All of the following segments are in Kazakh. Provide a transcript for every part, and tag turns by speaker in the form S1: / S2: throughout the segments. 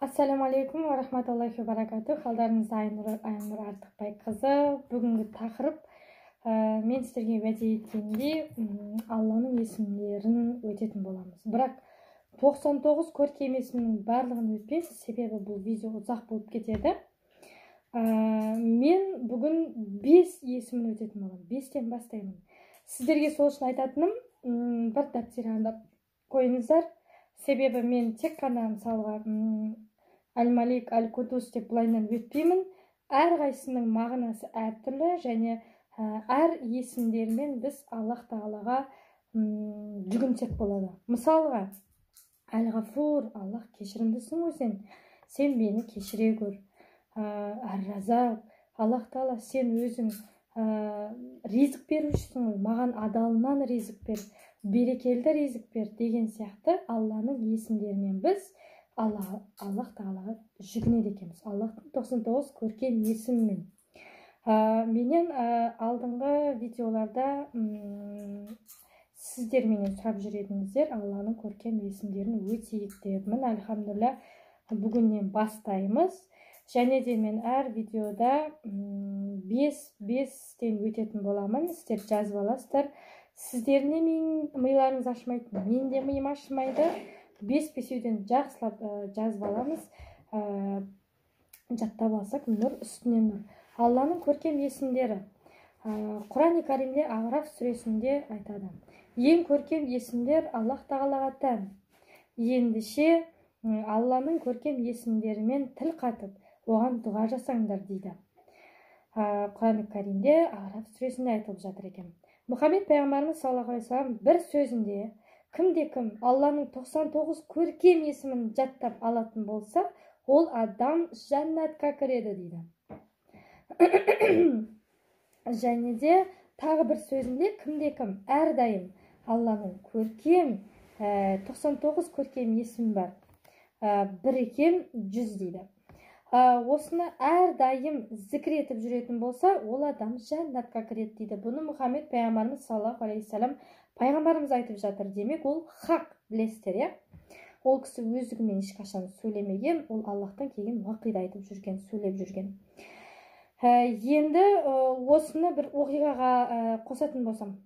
S1: Ассаламу алейкум ва рахматуллахи ва баракатух. Қалдарыңыз Айнұр Артықбай қызы. Бүгінгі тақырып мен сіздерге уәде еткендей Алланың есімдерін өтетін боламыз. Бірақ 99 көркем есімнің барлығын өтпейміз, себебі бұл видео ұзақ болып кетеді. Мен бүгін 5 есімін өтетін боламын. 5-тен бастаймын. Сіздерге сол үшін айтатыным, бір дәптер қойыңыздар. Себебі мен тек қана мысалға Әл-Малик, Әл-Кудус деп бұлайынан өтпеймін. Әр қайсының мағынасы әртүрлі және әр есімдермен біз Аллах Тағалаға жүгінсек болады. Мысалға, Әл-Ғафур, Аллах кешірімдісің ғой сен мені кешіре көр. Әр-Разақ, Аллах Тағала сен өзің ризық берушісің ғой, маған адалынан ризық бер, берекелді ризық бер деген сияқты Алланың есімдерімен біз Аллах Тағалаға жүгінеді екенбіз. Аллахтың 99 көркем есімімен. Менен алдыңғы видеоларда сіздер менен сұрап жүретініздер Алланың көркем есімдерін өтейік деп. Міне альхамдулилля бүгіннен бастаймыз. Және де мен әр видеода 5-5-тен өтетін боламын. Сіздер жазып аласыздар. Сіздеріне миларыңыз ашымайды, мен де миым ашымайды. 5-5-ден жақсылап жазып аламыз. Жаттап алсақ, нұр үстіне нұр. Алланың көркем есімдері. Құран-ы Каримде Араф сүресінде айтады. Ең көркем есімдер Аллах Тағалаға тән. Ендеше Алланың көркем есімдерімен тіл қатып, оған дұға жасаңдар дейді. Құран-ы Каримде Араф сүресінде айтылып жатыр екен. Мұхаммед пайғамбарымыз саллаллаху алейхи ва саллям бір сөзінде кімде-кім Алланың 99 көркем есімін жаттап алатын болса, ол адам жәннатқа кіреді дейді. Және де тағы бір сөзінде кімде-кім әрдайым Алланың көркем 99 көркем есім бар. Бір екен 100 дейді. Осыны әрдайым зікір етіп жүретін болса, ол адам жәннатқа кіреді дейді. Бұны Мұхаммед пайғамбарымыз саллаллаху алейхи ва саллям пайғамбарымыз айтып жатыр. Демек, ол хақ, білесіздер, иә? Ол кісі өздігімен ешқашан сөйлемеген, ол Аллахтан келген уақида айтып жүрген, сөйлеп жүрген. Енді осыны бір оқиғаға қосатын болсам.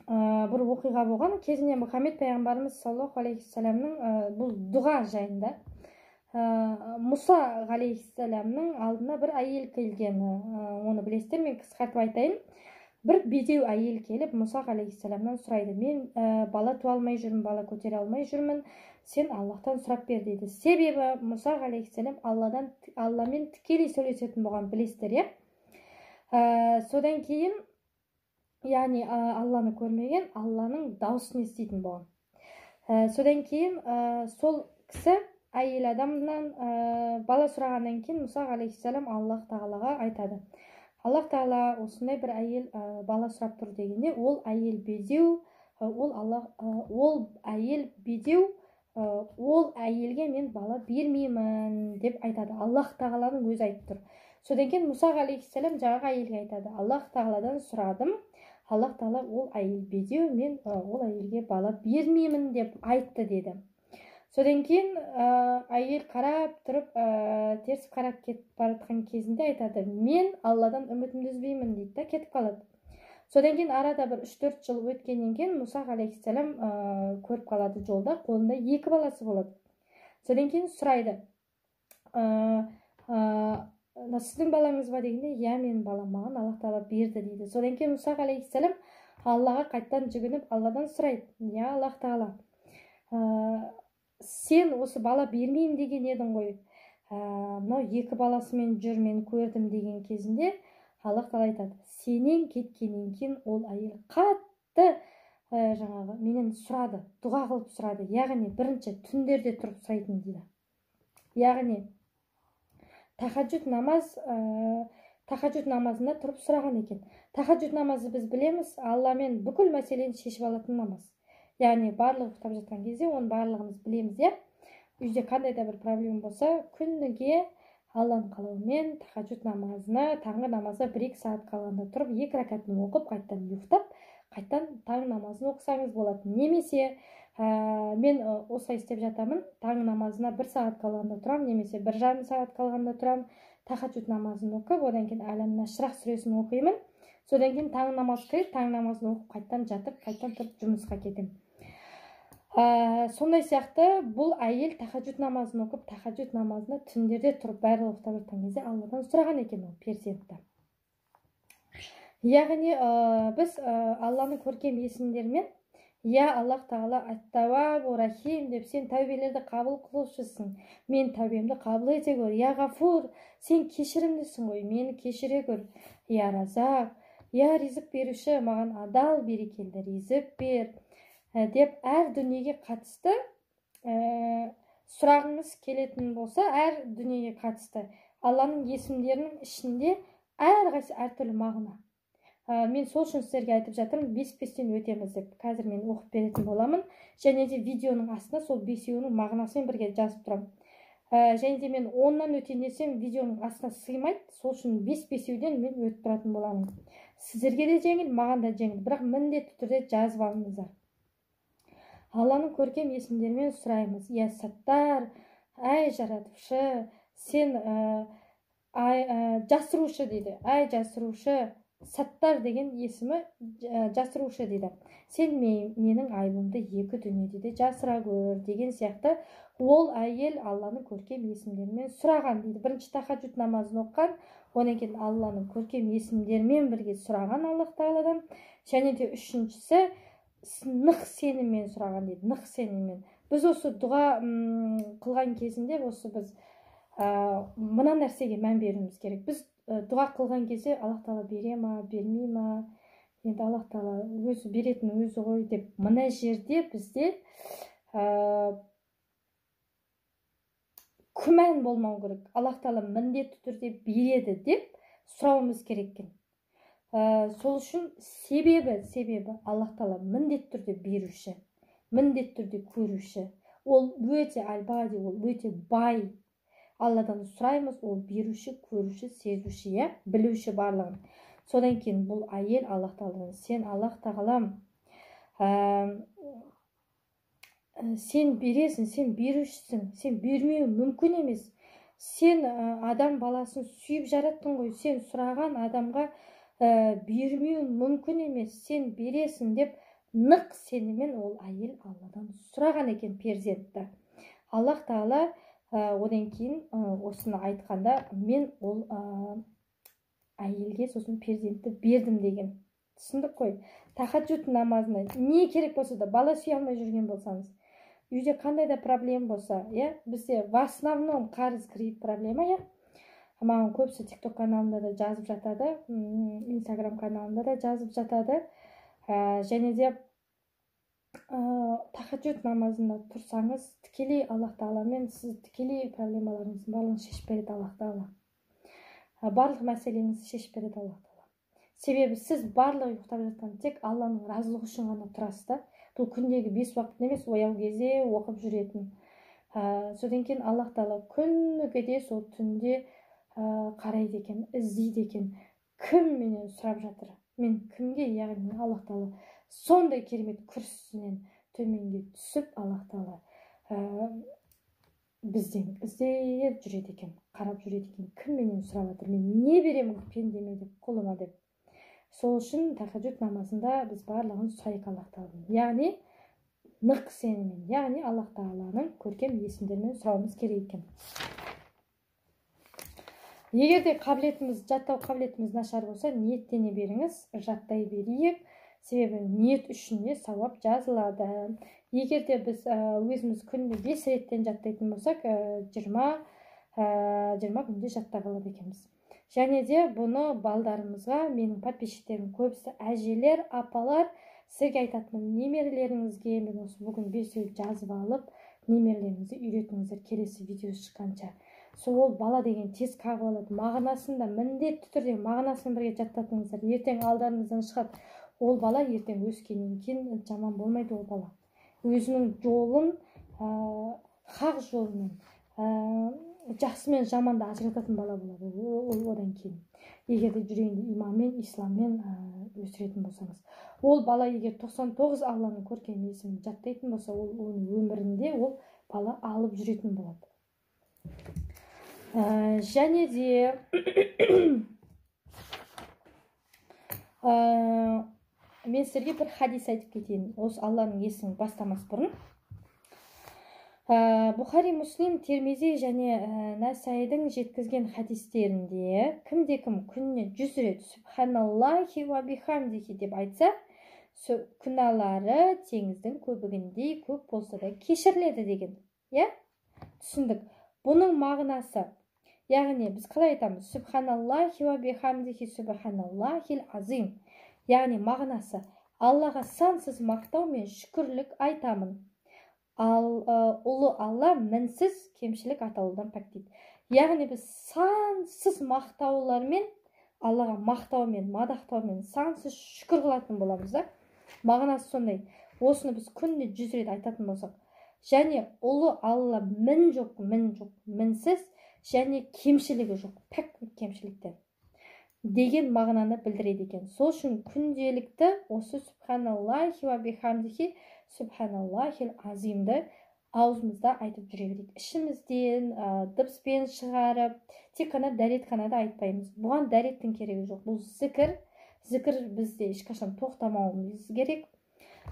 S1: Бір оқиға болған кезінде Мұхаммед пайғамбарымыз саллаллаху алейхи ва саллямның бұл дұға жайында Мұса алейхиссаламның алдына бір әйел келген. Оны білесіздер, мен қысқартып айтайын. Бір бедеу әйел келіп Мұса алейхиссаламнан сұрайды: мен бала туа алмай жүрмін, бала көтере алмай жүрмін, сен Аллахтан сұрап бер дейді. Себебі Мұса алейхиссалам Алламен тікелей сөйлесетін болған, білесіздер, иә? Содан кейін, яғни Алланы көрмеген, Алланың дауысын еститін болған. Содан кейін сол кісі әйел адамнан бала сұрағаннан кейін Мұса алейхиссалам Аллах Тағалаға айтады: Аллах Тағала осындай бір әйел бала сұрап тұр дегенде, ол әйел бедеу, ол әйелге мен бала бермеймін деп айтады. Аллах Тағаланың өзі айтып тұр. Содан кейін Мұса алейхиссалам жаңағы әйелге айтады: Аллах Тағаладан сұрадым, Аллах Тағала ол әйел бедеу, мен ол әйелге бала бермеймін деп айтты деді. Содан кейін әйел қарап тұрып, теріс қарап кетіп баратқан кезінде айтады: мен Алладан үмітімді үзбеймін дейді да, кетіп қалады. Содан кейін арада бір 3-4 жыл өткеннен кейін Мұса алейхиссалам көріп қалады жолда, қолында 2 баласы болады. Содан кейін сұрайды: сіздің балаңыз ба дегенде, иә, менің балам, маған Аллах Тағала берді дейді. Содан кейін Мұса алейхиссалам Аллаға қайттан жүгініп, Алладан сұрайды: иә, Аллах Тағала, сен осы бала бермеймін деген едің ғой, мынау 2 баласымен жүр, мен көрдім деген кезінде Аллах Тағала айтады: сенен кеткеннен кейін ол әйел қатты жаңағы менен сұрады, дұға қылып сұрады. Яғни бірінші түндерде тұрып сұрайтын дейді. Яғни тахаджуд намазында тұрып сұраған екен. Тахаджуд намазы біз білеміз, Алламен бүкіл мәселені шешіп алатын намаз. Яғни барлығы ұйықтап жатқан кезде оны барлығымыз білеміз, иә? Үйде қандай да бір проблема болса, күніге Алланың қалауымен тахаджуд намазына, таңғы намазға 1-2 сағат қалғанда тұрып, 2 рәкатын оқып, қайттан ұйықтап, қайттан таң намазын оқысаңыз болады. Немесе Мен осылай істеп жатамын. Таң намазына 1 сағат қалғанда тұрам, немесе 1,5 сағат қалғанда тұрам. Тахаджуд намазын оқып, одан кейін Әлем Нашрах сүресін оқимын. Содан кейін таң намаз кіреді, таң намазын оқып, қайттан жатып, қайттан тұрып жұмысқа кетемін. Сондай сияқты бұл әйел тахаджуд намазын оқып, тахаджуд намазына түндерде тұрып, бәрі ұйықтап жатқан кезде Алладан сұраған екен ол перзентті. Яғни біз Алланың көркем есімдерімен, я Аллах Тағала ат-Тауабу Рахим деп, сен тәубелерді қабыл қылушысың, мен тәубемді қабыл ете көр. Я Ғафур, сен кешірімдісің ғой, мені кешіре көр. Я Разақ, я ризық беруші, маған адал берекелді ризық бер деп, әр дүниеге қатысты сұрағыңыз келетін болса, әр дүниеге қатысты Алланың есімдерінің ішінде әрқайсысы әртүрлі мағына. Мен сол үшін сіздерге айтып жатырмын, 5-5-тен өтеміз деп. Қазір мен оқып беретін боламын. Және де видеоның астына сол 5-еуінің мағынасымен бірге жазып тұрам. Және де мен 10-нан өтейін десем, видеоның астына сыймайды. Сол үшін 5-5-еуден мен өтіп тұратын боламын. Сіздерге де жеңіл, маған да жеңіл. Бірақ міндетті түрде жазып алыңыздар. Алланың көркем есімдерімен сұраймыз. Я Саттар, әй жаратушы, сен жасырушы дейді. Әй жасырушы, Саттар деген есімі жасырушы дейді. Сен менің айыбымды екі дүниеде де жасыра көр деген сияқты. Ол әйел Алланың көркем есімдерімен сұраған дейді. Бірінші тахаджуд намазын оққан, одан кейін Алланың көркем есімдерімен бірге сұраған Аллах Тағаладан. Және де үшіншісі нық сеніммен сұраған дейді. Нық сеніммен. Біз осы дұға қылған кезінде осы біз мына нәрсеге мән беруіміз керек. Біз дұға қылған кезде Аллах Тағала бере ма, бермей ма, енді Аллах Тағала өзі беретін өзі ғой деп, мына жерде бізде күмән болмау керек. Аллах Тағала міндетті түрде береді деп сұрауымыз керек екен. Сол үшін себебі Аллах Тағала міндетті түрде беруші, міндетті түрде көруші. Ол өте албади, ол өте бай. Алладан сұраймыз, ол беруші, көруші, сезуші, білуші барлығын. Содан кейін бұл әйел Аллах Тағаладан, сен Аллах Тағалам, сен бересің, сен берушісің, сен бермеу мүмкін емес. Сен адам баласын сүйіп жараттың ғой, сен сұраған адамға бермеу мүмкін емес, сен бересің деп нық сеніммен ол әйел Алладан сұраған екен перзентті. Аллах Тағала одан кейін осыны айтқанда, мен ол әйелге сосын перзентті бердім деген. Түсіндік қой. Тахаджуд намазына не керек болса да, бала сүйе алмай жүрген болсаңыз, үйде қандай да проблема болса, бізде в основном қарыз кредит проблема, маған көбісі TikTok каналында да жазып жатады, Instagram каналында да жазып жатады. Және де тахаджуд намазында тұрсаңыз, тікелей Аллах Тағаламен сіз тікелей проблемаларыңыздың барлығын шешіп береді Аллах Тағала. Барлық мәселеңізді шешіп береді Аллах Тағала. Себебі сіз барлығы ұйықтап жатқан тек Алланың разылығы үшін ғана тұрасыз да. Бұл күндегі 5 уақыт емес, ояу кезде оқып жүретін. Содан кейін Аллах Тағала күніге сол түнде қарайды екен, іздейді екен. Кім менен сұрап жатыр? Мен кімге, яғни Аллах Тағала сондай керемет күрсінен төменге түсіп, Аллах Тағала бізден іздеп жүреді екен, қарап жүреді екен. Кім менен сұрап жатыр? Мен не беремін пендеме деп, құлыма деп. Сол үшін тахаджуд намазында біз барлығын сұрайық Аллах Тағаладан. Яғни нық сеніммен, яғни Аллах Тағаланың көркем есімдерімен сұрауымыз керек екен. Егер де жаттау қабілетіміз нашар болса, ниеттене беріңіз, жаттай берейік. Себебі ниет үшін де сауап жазылады. Егер де біз өзіміз күнде 5 реттен жаттайтын болсақ, 20 күнде жаттап алады екенбіз. Және де бұны балдарымызға, менің подписчиктерім көбісі әжелер, апалар, сізге айтатыным, немерелеріңізге мен осы бүгін 5 жазып алып, немерелеріңізді үйретіңіздер келесі видео шыққанша. Сол бала деген тез қағып алады. Мағынасын да міндетті түрде мағынасын бірге жаттатыңыздар. Ертең алдарыңыздан шығады. Ол бала ертең өскеннен кейін жаман болмайды ол бала. Өзінің жолын, хақ жолымен, жақсы мен жаманды ажырататын бала болады. Ол одан кейін. Егер де жүрегінде иманмен, исламмен өсіретін болсаңыз. Ол бала егер 99 Алланың көркем есімін жаттайтын болса, ол оның өмірінде ол бала алып жүретін болады. Және де мен сіздерге бір хадис айтып кетейін, осы Алланың есімін бастамас бұрын. Бұхари, Муслим, Термизи және Насайдың жеткізген хадистерінде кімде-кім күніне 100 рет Субханаллахи ва бихамдихи деп айтса, күнәлары теңіздің көбігіндей көп болса да кешіріледі деген. Түсіндік. Бұның мағынасы, яғни біз қалай айтамыз? Субханаллахи ва бихамдихи субханаллахил азим. Яғни мағынасы, Аллаға сансыз мақтау мен шүкірлік айтамын. Ұлы Алла мінсіз кемшілік атаулыдан пәк дейді. Яғни біз сансыз мақтаулармен, Аллаға мақтаумен, мадақтаумен сансыз шүкір қылатын боламыз да. Мағынасы сондай. Осыны біз күнде 100 рет айтатын болсақ. Және ұлы Алла мін жоқ, мінсіз, және кемшілігі жоқ, пәк кемшіліктен деген мағынаны білдіреді екен. Сол үшін күнделікті осы Субханаллахи ва бихамдихи Субханаллахил азимді аузымызда айтып жүре берейік. Ішімізден дыбыспен шығарып, тек қана дәретханада айтпаймыз. Бұған дәреттің керегі жоқ. Бұл зікір бізде ешқашан тоқтамауымыз керек.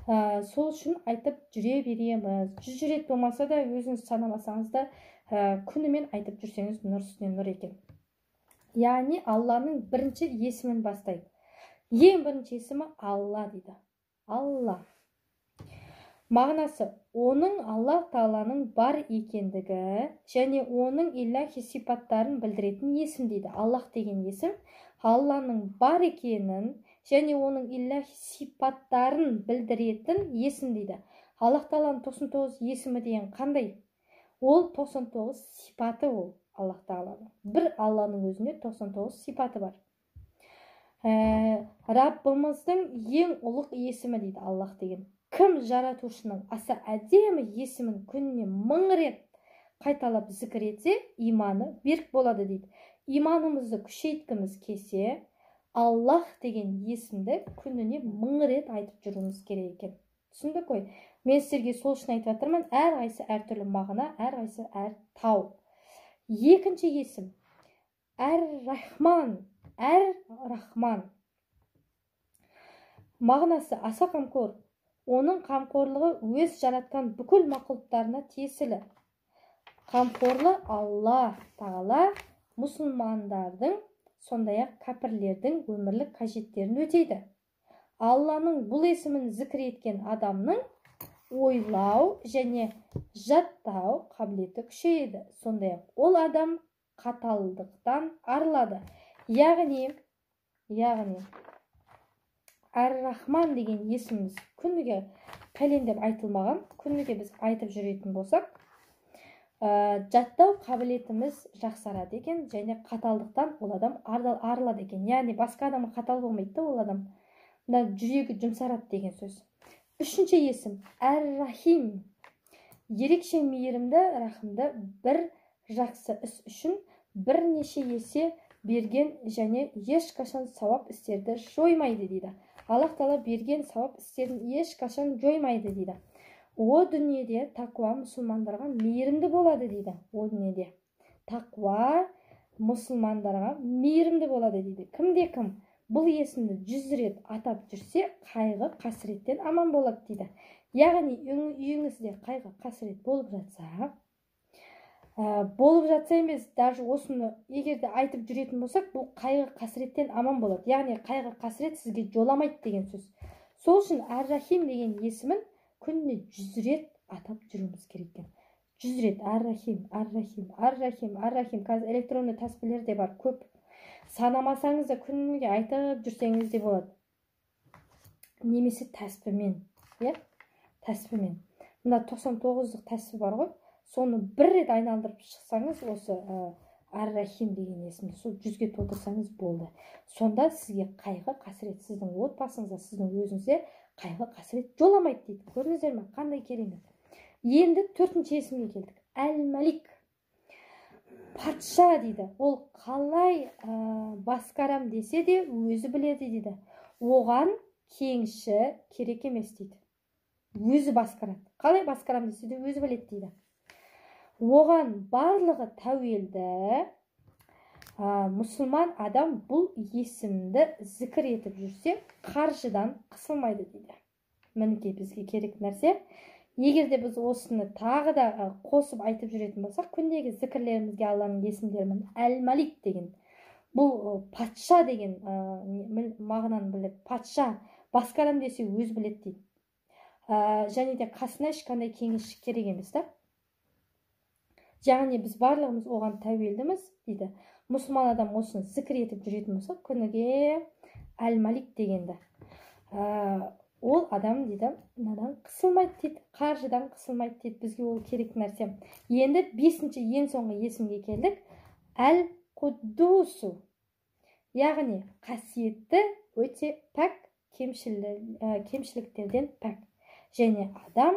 S1: Сол үшін айтып жүре береміз. 100 рет болмаса да, өзіңіз санамасаңыз да күнімен айтып жүрсеңіз нұр үстіне нұр екен. Яғни Алланың бірінші есімін бастайды. Ең бірінші есімі Алла дейді. Алла. Мағынасы, оның Аллах Тағаланың бар екендігі және оның илахи сипаттарын білдіретін есім дейді. Аллах деген есім Алланың бар екенін және оның илахи сипаттарын білдіретін есім дейді. Аллах Тағаланың 99 есімі деген қандай? Ол 99 сипаты ол Аллах Тағаланың. Бір Алланың өзіне 99 сипаты бар. Раббымыздың ең ұлық есімі дейді Аллах деген. Кім жаратушының аса әдемі есімін күніне 1000 рет қайталап зікір етсе, иманы берік болады дейді. Иманымызды күшейткіміз келсе, Аллах деген есімді күніне 1000 рет айтып жүруіміз керек екен. Түсіндік қой? Мен сіздерге сол үшін айтып жатырмын, әрқайсысы әртүрлі мағына, әрқайсысы әр тау. Екінші есім Әр-Рахман. Әр-Рахман. Мағынасы аса қамқор. Оның қамқорлығы өз жаратқан бүкіл мақұлықтарына тиесілі. Қамқорлы Алла Тағала мұсылмандардың, сондай-ақ кәпірлердің өмірлік қажеттерін өтейді. Алланың бұл есімін зікір еткен адамның ойлау және жаттау қабілеті күшейеді. Сондай-ақ ол адам қаталдықтан арылады. Яғни Әр-Рахман деген есіміміз күніге пәлендеп айтылмаған, күніге біз айтып жүретін болсақ, жаттау қабілетіміз жақсарады екен, және қаталдықтан ол адам арылады екен. Яғни басқа адамға қатал болмайды, ол адам жүрегі жұмсарады деген сөз. Үшінші есім Әр-Рахим. Ерекше мейірімді, рахымды, бір жақсы іс үшін бірнеше есе берген және ешқашан сауап істерді жоймайды дейді. Аллах Тағала берген сауап істерін ешқашан жоймайды дейді. О дүниеде тақуа мұсылмандарға мейірімді болады дейді. О дүниеде тақуа мұсылмандарға мейірімді болады дейді. Кімде-кім бұл есімді 100 рет атап жүрсе, қайғы қасіреттен аман болады дейді. Яғни үйіңізде қайғы қасірет болып жатса емес, даже осыны егерде айтып жүретін болсақ, бұл қайғы қасіреттен аман болады. Яғни қайғы қасірет сізге жоламайды деген сөз. Сол үшін Әр-Рахим деген есімін күніне 100 рет атап жүруіміз керек. 100 рет Әр-Рахим, Әр-Рахим, Әр-Рахим, Әр-Рахим. Қазір электронды тәспілер де бар, көп. Санамасаңыз да күніге айтып жүрсеңіз де болады. Немесе тәспімен. Тәспімен. Мына 99-лық тәспі бар ғой. Соны бір рет айналдырып шықсаңыз, осы Әр-Рахим деген есімді сол 100-ге толтырсаңыз болды. Сонда сізге қайғы қасірет, сіздің отбасыңызда, сіздің өзіңізде қайғы қасірет жоламайды дейді. Көрдіңіздер ме? Қандай керемет. Енді 4-ші есімге келдік. Әл-Малик. Патша дейді. Ол қалай басқарам десе де өзі біледі дейді. Оған кеңші керек емес дейді. Өзі басқарады. Қалай басқарам десе де өзі біледі дейді. Оған барлығы тәуелді. Мұсылман адам бұл есімді зікір етіп жүрсе, қаржыдан қысылмайды дейді. Мінекей бізге керек нәрсе. Егер де біз осыны тағы да қосып айтып жүретін болсақ, күндегі зікірлерімізге Алланың есімдерімен әл-Малик деген, бұл патша деген мағынаны білдіреді. Патша басқарам десе өз біледі дейді. Және де қасына ешқандай кеңесші керек емес та. Яғни біз барлығымыз оған тәуелдіміз дейді. Мұсылман адам осыны зікір етіп жүретін болса, күніге әл-Малик дегенді. Ол адам дейді, надан қысылмайды дейді, қаржыдан қысылмайды дейді. Бізге ол керек нәрсе. Енді 5-ші ең соңғы есімге келдік. Әл-Құддусу. Яғни қасиетті, өте пәк, кемшіліктерден пәк. Және адам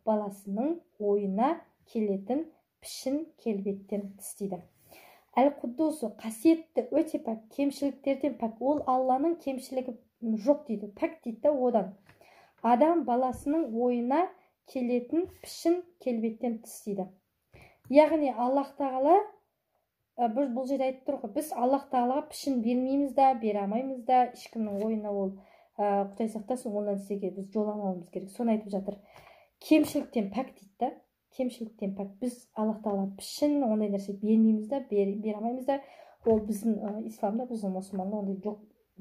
S1: баласының ойына келетін пішін келбеттен тыс дейді. Әл-Құддусу қасиетті, өте пәк, кемшіліктерден пәк. Ол Алланың кемшілігі жоқ дейді, пәк дейді одан. Адам баласының ойына келетін пішін келбеттен тыс дейді. Яғни Аллах тағала, бұл жерде айтып тұр ғой, біз Аллах тағалаға пішін бермейміз да, бере алмаймыз да, ешкімнің ойына ол Құдай сақтасын, ол нәрсеге біз жоламауымыз керек. Соны айтып жатыр. Кемшіліктен пәк дейді да, кемшіліктен пәк. Біз Аллах тағала пішін, ондай нәрсе бермейміз да, бере алмаймыз да. Ол біздің исламда, біздің мұсылманда ондай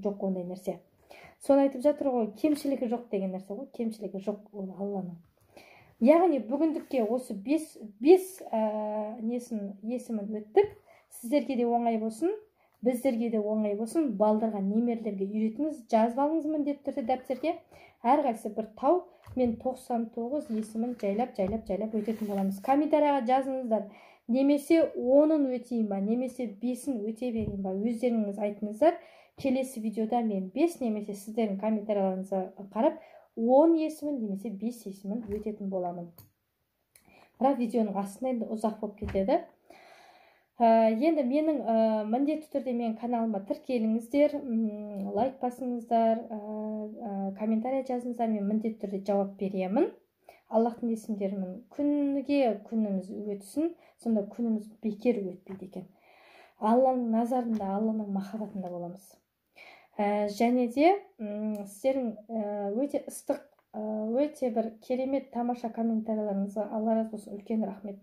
S1: жоқ ондай нәрсе. Соны айтып жатыр ғой, кемшілігі жоқ деген нәрсе ғой, кемшілігі жоқ ол Алланың. Яғни бүгіндікке осы 5 есімін өттік. Сіздерге де оңай болсын, біздерге де оңай болсын. Балдарға, немерлерге үйретіңіз, жазып алыңыз міндетті түрде дәптерге. Әрқайсысы бір тау, мен 99 есімін жайлап өтетін боламыз. Комментарияға жазыңыздар. Немесе 10-ын өтейін ба, немесе 5-ін өте берейін ба, өздеріңіз айтыңыздар. Келесі видеода мен 5 немесе сіздердің комментарияларыңызға қарап 10 есімін немесе 5 есімін өтетін боламын. Бірақ видеоның астында енді ұзақ болып кетеді. Енді менің міндетті түрде менің каналыма тіркеліңіздер, лайк басыңыздар, комментария жазыңыздар, мен міндетті түрде жауап беремін. Аллахтың есімдерімен күніміз өтсін, сонда күніміз бекер өтпейді екен. Алланың назарында, Алланың махаббатында боламыз. Және де сіздердің өте ыстық, өте бір керемет тамаша комментарияларыңызға Алла разы болсын, үлкен рахмет.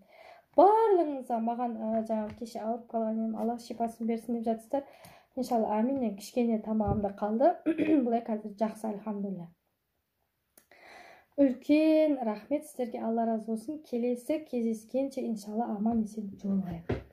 S1: Барлығыңызға маған жаңағы кеше ауырып қалған едім, Алла шипасын берсін деп жатсыздар. Иншалла, амин. Кішкене тамағымда қалды. Бұлай қазір жақсы, альхамдулилля. Үлкен рахмет сіздерге, Алла разы болсын. Келесі кездескенше иншалла аман есен жолығайық.